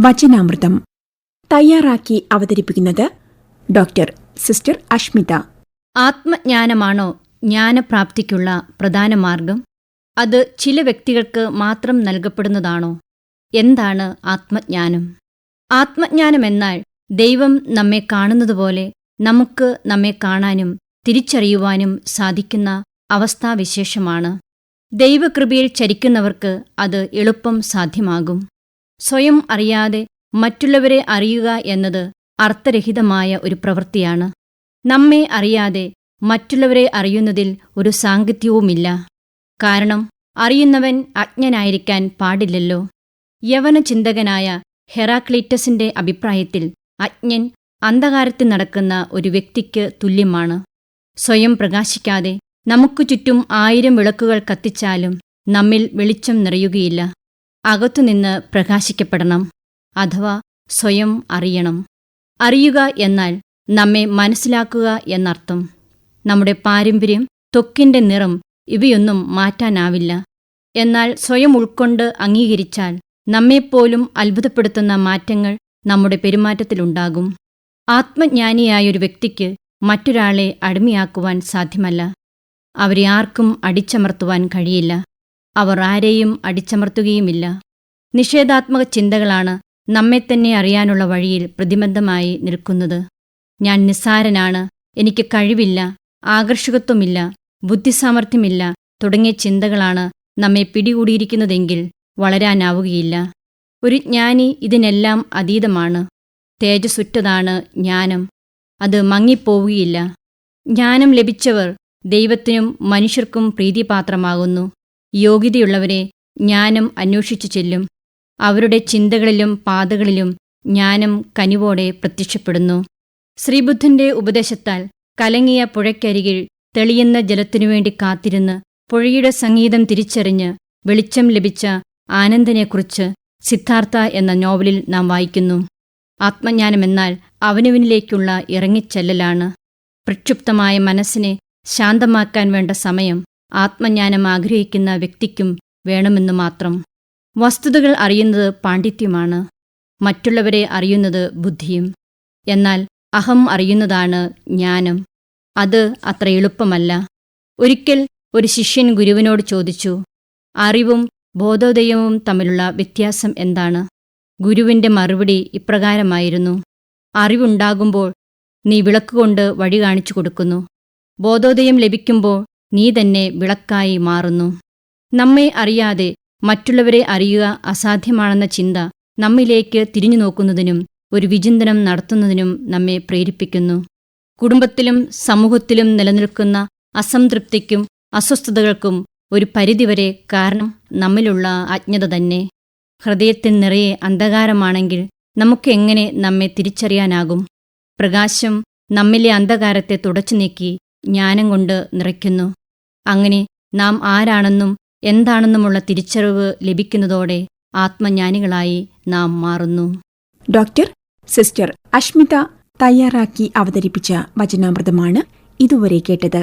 വചനാമൃതം തയ്യാറാക്കി അവതരിപ്പിക്കുന്നത് doctor sister Ashmitha. ആത്മജ്ഞാനമാണോ ജ്ഞാനപ്രാപ്തിക്കുള്ള പ്രധാന മാർഗം? അത് ചില വ്യക്തികൾക്ക് മാത്രം നൽകപ്പെടുന്നതാണോ? എന്താണ് ആത്മജ്ഞാനം? ആത്മജ്ഞാനമെന്നാൽ ദൈവം നമ്മെ കാണുന്നതുപോലെ നമുക്ക് നമ്മെ കാണാനും തിരിച്ചറിയുവാനും സാധിക്കുന്ന അവസ്ഥാവിശേഷമാണ്. ദൈവകൃപയിൽ ചരിക്കുന്നവർക്ക് അത് എളുപ്പം സാധ്യമാകും. സ്വയം അറിയാതെ മറ്റുള്ളവരെ അറിയുക എന്നത് അർത്ഥരഹിതമായ ഒരു പ്രവൃത്തിയാണ്. നമ്മെ അറിയാതെ മറ്റുള്ളവരെ അറിയുന്നതിൽ ഒരു സാങ്കത്യവുമില്ല. കാരണം അറിയുന്നവൻ അജ്ഞനായിരിക്കാൻ പാടില്ലല്ലോ. യവനചിന്തകനായ ഹെറാക്ലീറ്റസിന്റെ അഭിപ്രായത്തിൽ അജ്ഞൻ അന്ധകാരത്തിൽ നടക്കുന്ന ഒരു വ്യക്തിക്ക് തുല്യമാണ്. സ്വയം പ്രകാശിക്കാതെ നമുക്കു ചുറ്റും 1000 വിളക്കുകൾ കത്തിച്ചാലും നമ്മിൽ വെളിച്ചം നിറയുകയില്ല. അകത്തുനിന്ന് പ്രകാശിക്കപ്പെടണം, അഥവാ സ്വയം അറിയണം. അറിയുക എന്നാൽ നമ്മെ മനസ്സിലാക്കുക എന്നർത്ഥം. നമ്മുടെ പാരമ്പര്യം, ത്വക്കിന്റെ നിറം ഇവയൊന്നും മാറ്റാനാവില്ല. എന്നാൽ സ്വയം ഉൾക്കൊണ്ട് അംഗീകരിച്ചാൽ നമ്മെപ്പോലും അത്ഭുതപ്പെടുത്തുന്ന മാറ്റങ്ങൾ നമ്മുടെ പെരുമാറ്റത്തിലുണ്ടാകും. ആത്മജ്ഞാനിയായൊരു വ്യക്തിക്ക് മറ്റൊരാളെ അടിമയാക്കുവാൻ സാധ്യമല്ല. അവരെ ആർക്കും അടിച്ചമർത്തുവാൻ കഴിയില്ല. അവർ ആരെയും അടിച്ചമർത്തുകയുമില്ല. നിഷേധാത്മക ചിന്തകളാണ് നമ്മെത്തന്നെ അറിയാനുള്ള വഴിയിൽ പ്രതിബന്ധമായി നിൽക്കുന്നത്. ഞാൻ നിസ്സാരനാണ്, എനിക്ക് കഴിവില്ല, ആകർഷകത്വമില്ല, ബുദ്ധിസാമർഥ്യമില്ല തുടങ്ങിയ ചിന്തകളാണ് നമ്മെ പിടികൂടിയിരിക്കുന്നതെങ്കിൽ വളരാനാവുകയില്ല. ഒരു ജ്ഞാനി ഇതിനെല്ലാം അതീതമാണ്. തേജസ്സുറ്റതാണ് ജ്ഞാനം. അത് മങ്ങിപ്പോവുകയില്ല. ജ്ഞാനം ലഭിച്ചവർ ദൈവത്തിനും മനുഷ്യർക്കും പ്രീതിപാത്രമാകുന്നു. യോഗ്യതയുള്ളവരെ ജ്ഞാനം അന്വേഷിച്ചു ചെല്ലും. അവരുടെ ചിന്തകളിലും പാതകളിലും ജ്ഞാനം കനിവോടെ പ്രത്യക്ഷപ്പെടുന്നു. ശ്രീബുദ്ധന്റെ ഉപദേശത്താൽ കലങ്ങിയ പുഴയ്ക്കരികിൽ തെളിയുന്ന ജലത്തിനുവേണ്ടി കാത്തിരുന്ന് പുഴയുടെ സംഗീതം തിരിച്ചറിഞ്ഞ് വെളിച്ചം ലഭിച്ച ആനന്ദനെക്കുറിച്ച് സിദ്ധാർത്ഥ എന്ന നോവലിൽ നാം വായിക്കുന്നു. ആത്മജ്ഞാനമെന്നാൽ അവനവനിലേക്കുള്ള ഇറങ്ങിച്ചെല്ലലാണ്. പ്രക്ഷുബ്ധമായ മനസ്സിനെ ശാന്തമാക്കാൻ വേണ്ട സമയം ആത്മജ്ഞാനം ആഗ്രഹിക്കുന്ന വ്യക്തിക്കും വേണമെന്നു മാത്രം. വസ്തുതകൾ അറിയുന്നത് പാണ്ഡിത്യമാണ്, മറ്റുള്ളവരെ അറിയുന്നത് ബുദ്ധിയും. എന്നാൽ അഹം അറിയുന്നതാണ് ജ്ഞാനം. അത് അത്ര എളുപ്പമല്ല. ഒരിക്കൽ ഒരു ശിഷ്യൻ ഗുരുവിനോട് ചോദിച്ചു, അറിവും ബോധോദയവും തമ്മിലുള്ള വ്യത്യാസം എന്താണ്? ഗുരുവിന്റെ മറുപടി ഇപ്രകാരമായിരുന്നു: അറിവുണ്ടാകുമ്പോൾ നീ വിളക്കുകൊണ്ട് വഴി കാണിച്ചു കൊടുക്കുന്നു. ബോധോദയം ലഭിക്കുമ്പോൾ നീ തന്നെ വിളക്കായി മാറുന്നു. നമ്മെ അറിയാതെ മറ്റുള്ളവരെ അറിയുക അസാധ്യമാണെന്ന ചിന്ത നമ്മിലേക്ക് തിരിഞ്ഞു നോക്കുന്നതിനും ഒരു വിചിന്തനം നടത്തുന്നതിനും നമ്മെ പ്രേരിപ്പിക്കുന്നു. കുടുംബത്തിലും സമൂഹത്തിലും നിലനിൽക്കുന്ന അസംതൃപ്തിക്കും അസ്വസ്ഥതകൾക്കും ഒരു പരിധിവരെ കാരണം നമ്മിലുള്ള അജ്ഞത തന്നെ. ഹൃദയത്തിൽ നിറയെ അന്ധകാരമാണെങ്കിൽ നമുക്ക് എങ്ങനെ നമ്മെ തിരിച്ചറിയാനാകും? പ്രകാശം നമ്മിലെ അന്ധകാരത്തെ തുടച്ചു നീക്കി ജ്ഞാനം കൊണ്ട് നിറയ്ക്കുന്നു. അങ്ങനെ നാം ആരാണെന്നും എന്താണെന്നുമുള്ള തിരിച്ചറിവ് ലഭിക്കുന്നതോടെ ആത്മജ്ഞാനികളായി നാം മാറുന്നു. ഡോക്ടർ സിസ്റ്റർ അഷ്മിത തയ്യാറാക്കി അവതരിപ്പിച്ച വചനാമൃതമാണ് ഇതുവരെ കേട്ടത്.